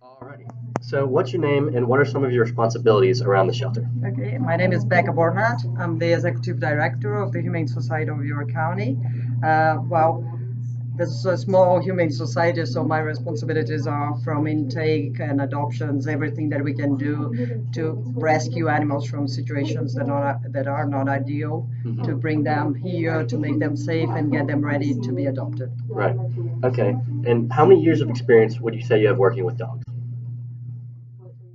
Alrighty. So, what's your name and what are some of your responsibilities around the shelter? Okay, my name is Becca Bornat. I'm the executive director of the Humane Society of York County. Well, this is a small humane society, so my responsibilities are from intake and adoptions, everything that we can do to rescue animals from situations that are not ideal, to bring them here, to make them safe, and get them ready to be adopted. Right. Okay. And how many years of experience would you say you have working with dogs?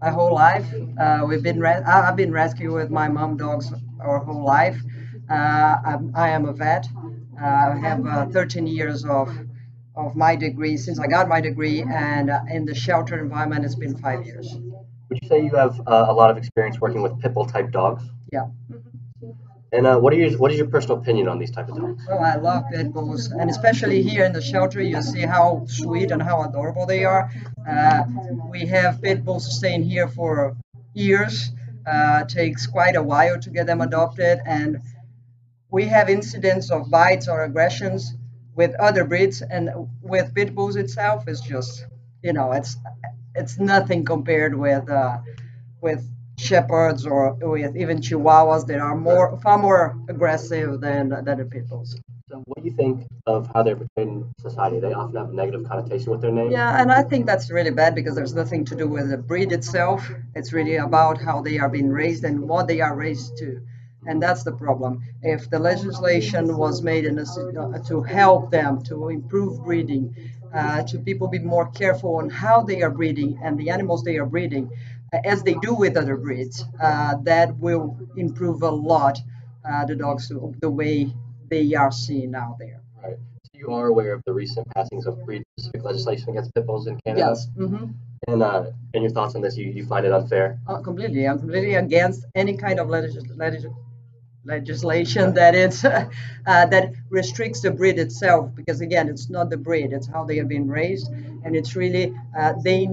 My whole life. I've been rescuing with my mom dogs our whole life. I am a vet. I have 13 years of my degree since I got my degree, and in the shelter environment, it's been 5 years. Would you say you have a lot of experience working with pit bull type dogs? Yeah. And what is your personal opinion on these type of dogs? Oh, I love pit bulls, and especially here in the shelter, you see how sweet and how adorable they are. Uh, we have pit bulls staying here for years. Takes quite a while to get them adopted, and we have incidents of bites or aggressions with other breeds, and with pit bulls itself, it's just it's nothing compared with shepherds or with even chihuahuas that are far more aggressive than the pit bulls. So, what do you think of how they're portrayed in society? They often have a negative connotation with their name. Yeah, and I think that's really bad because there's nothing to do with the breed itself. It's really about how they are being raised and what they are raised to. And that's the problem. If the legislation was made to help them to improve breeding, to people be more careful on how they are breeding and the animals they are breeding, as they do with other breeds, that will improve a lot the dogs the way they are seen out there. Right. So you are aware of the recent passings of breed-specific legislation against pit bulls in Canada? Yes. And your thoughts on this? You find it unfair? Completely. I'm completely against any kind of legislation that restricts the breed itself, because again, it's not the breed, it's how they have been raised, and it's really they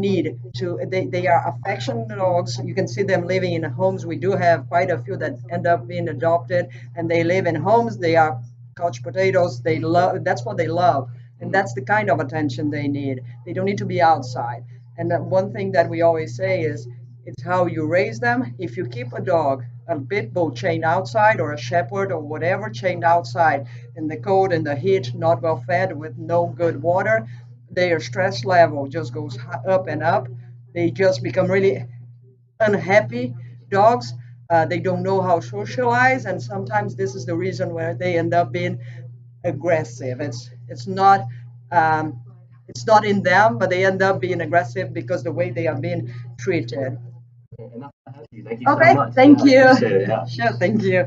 are affectionate dogs. You can see them living in homes. We do have quite a few that end up being adopted, and they live in homes. They are couch potatoes. They love, that's what they love, and that's the kind of attention they need. They don't need to be outside. And one thing that we always say is, it's how you raise them. If you keep a dog, a pit bull, chained outside, or a shepherd or whatever, chained outside in the cold and the heat, not well fed, with no good water, their stress level just goes up and up. They just become really unhappy dogs. They don't know how to socialize, and sometimes this is the reason where they end up being aggressive. Um, it's not in them, but they end up being aggressive because the way they are being treated. Okay, enough. Thank you so Okay, much. thank Yeah, I you. appreciate it. Yeah. Sure, thank you.